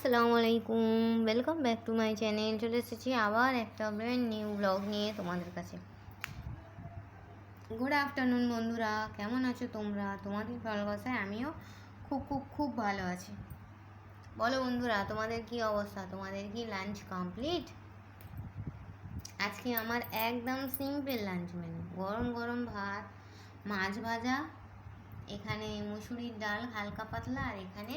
আসসালামু আলাইকুম, welcome back to my channel. চলে এসেছি আবার একটা ব্র্যান্ড নিউ ব্লগ নিয়ে তোমাদের কাছে। গুড আফটারনুন বন্ধুরা, কেমন আছো তোমরা? তোমাদের ভালোবাসায় আমিও খুব খুব খুব ভালো আছি। বলো বন্ধুরা, তোমাদের কি অবস্থা? তোমাদের কি লাঞ্চ কমপ্লিট? আজকে আমার একদম সিম্পল লাঞ্চ মেনু, গরম গরম ভাত, মাছ ভাজা, এখানে মুসুরির ডাল হালকা পাতলা, আর এখানে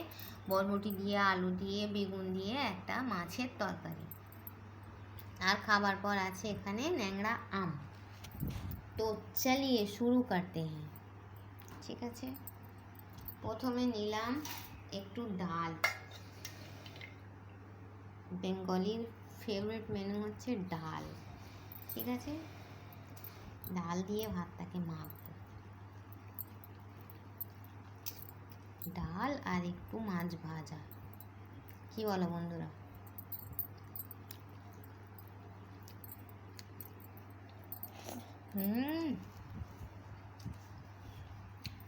বরবটি দিয়ে আলু দিয়ে বেগুন দিয়ে একটা মাছের তরকারি। আর খাবার পর আছে এখানে ন্যাংড়া আম। তো চলিয়ে শুরু করতে হ্যাঁ। ঠিক আছে, প্রথমে নিলাম একটু ডাল। বেঙ্গলির ফেভারিট মেনু হচ্ছে ডাল। ঠিক আছে, ডাল দিয়ে ভাতটাকে মাখবো। ডাল আর একটু মাছ ভাজা, কি বলো বন্ধুরা?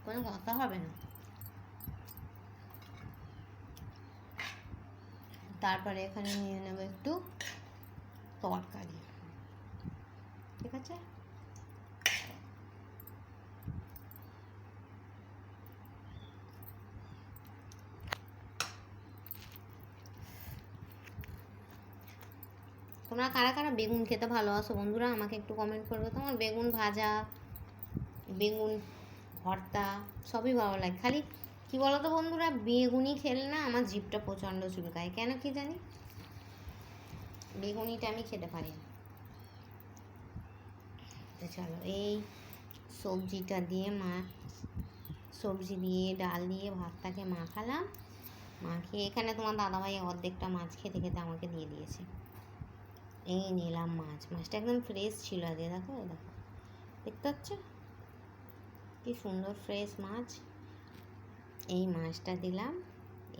কোনো কথা হবে না। তারপরে এখানে নিয়ে নেব একটু তরকারি। ঠিক আছে, তোমরা কারা কারা বেগুন খেতে ভালোবাসো বন্ধুরা? আমাকে একটু কমেন্ট করবে। তোমার বেগুন ভাজা, বেগুন ভর্তা সবই ভালো লাগে। খালি কি বলো তো বন্ধুরা, বেগুনি খেলে না আমার জিভটা প্রচণ্ড চুলকায়, কেন কি জানি। বেগুনিটা আমি খেতে পারি না। তো চলো, এই সবজিটা দিয়ে সবজি দিয়ে ডাল দিয়ে ভাতটাকে মাখালাম। মাখিয়ে এখানে তোমার দাদাভাই অর্ধেকটা মাছ খেতে খেতে আমাকে দিয়ে দিয়েছে। এই নিলাম মাছ, মাছটা একদম ফ্রেশ ছিল। আগে দেখো দেখো, দেখতে পাচ্ছ কি সুন্দর ফ্রেশ মাছ। এই মাছটা দিলাম,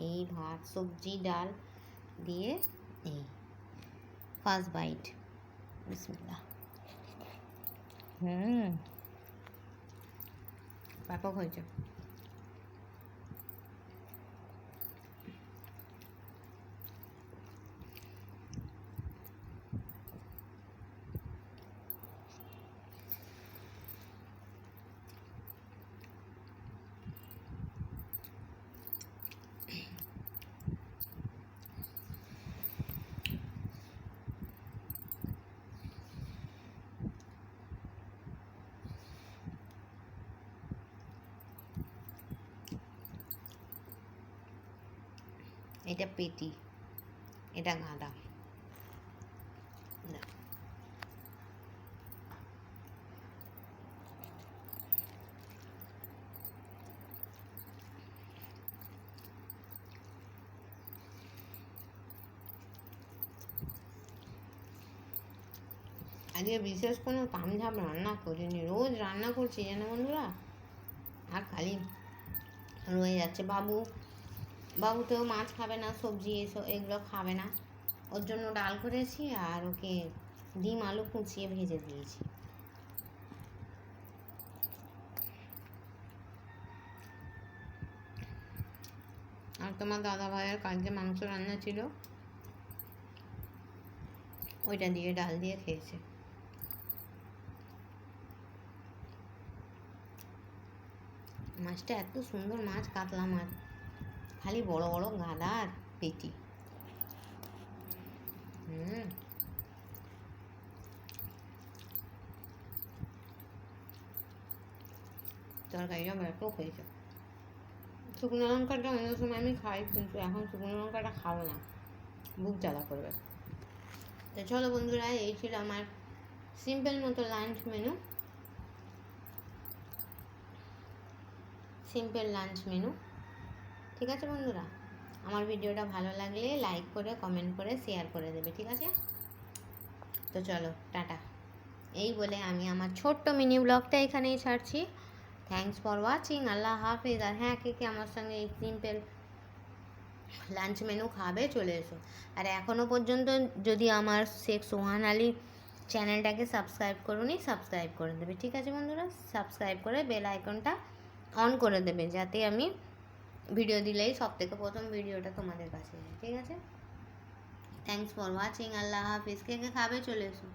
এই ভাত সবজি ডাল দিয়ে এই ফার্স্ট বাইট, বিসমিল্লাহ। ব্যাপক হয়েছে। এটা পেটি, এটা গাঁদা। আজকে বিশেষ কোনো তামঝাম রান্না করিনি, রোজ রান্না করছি জানো বন্ধুরা, আর খালি রয়ে যাচ্ছে। বাবু তো মাছ খাবে না, সবজি এগুলো খাবে না, ওর জন্য ডাল করেছি আর ওকে ডিম আলু কুচিয়ে ভেজে দিয়েছি। আর তোমার দাদা ভাইয়ের কালকে মাংস রান্না ছিল, ওইটা দিয়ে ডাল দিয়ে খেয়েছে। মাছটা এত সুন্দর মাছ, কাতলা মাছ, খালি বড় বড় গাদা আর পেটি। তরকারিটা ব্যাপক হয়েছে। শুকনো লঙ্কাটা অন্য সময় আমি খাই, কিন্তু এখন শুকনো লঙ্কাটা খাবো না, বুক জ্বালা করবে। তো চলো বন্ধুরা, এই ছিল আমার সিম্পল মতো লাঞ্চ মেনু। ঠিক আছে বন্ধুরা, আমার ভিডিওটা ভালো লাগলে লাইক করে কমেন্ট করে শেয়ার করে দেবে। ঠিক আছে, তো চলো টাটা। এই বলে আমি আমার ছোট্ট মিনি ব্লগটা এখানেই ছাড়ছি। থ্যাংকস ফর ওয়াচিং, আল্লাহ হাফিজ। আর হ্যাঁ, কে আমার সঙ্গে এই সিম্পল লাঞ্চ মেনু খাবে চলে এসো। আর এখনও পর্যন্ত যদি আমার শেখ সোহান আলী চ্যানেলটাকে সাবস্ক্রাইব করুনি, সাবস্ক্রাইব করে দেবে। ঠিক আছে বন্ধুরা, সাবস্ক্রাইব করে বেল আইকনটা অন করে দেবে, যাতে আমি ভিডিও দিলেই সব থেকে প্রথম ভিডিওটা তোমাদের কাছে যায়, ঠিক আছে? Thanks for watching. আল্লাহ হাফিজ। কে কে খাবে চলে এসো।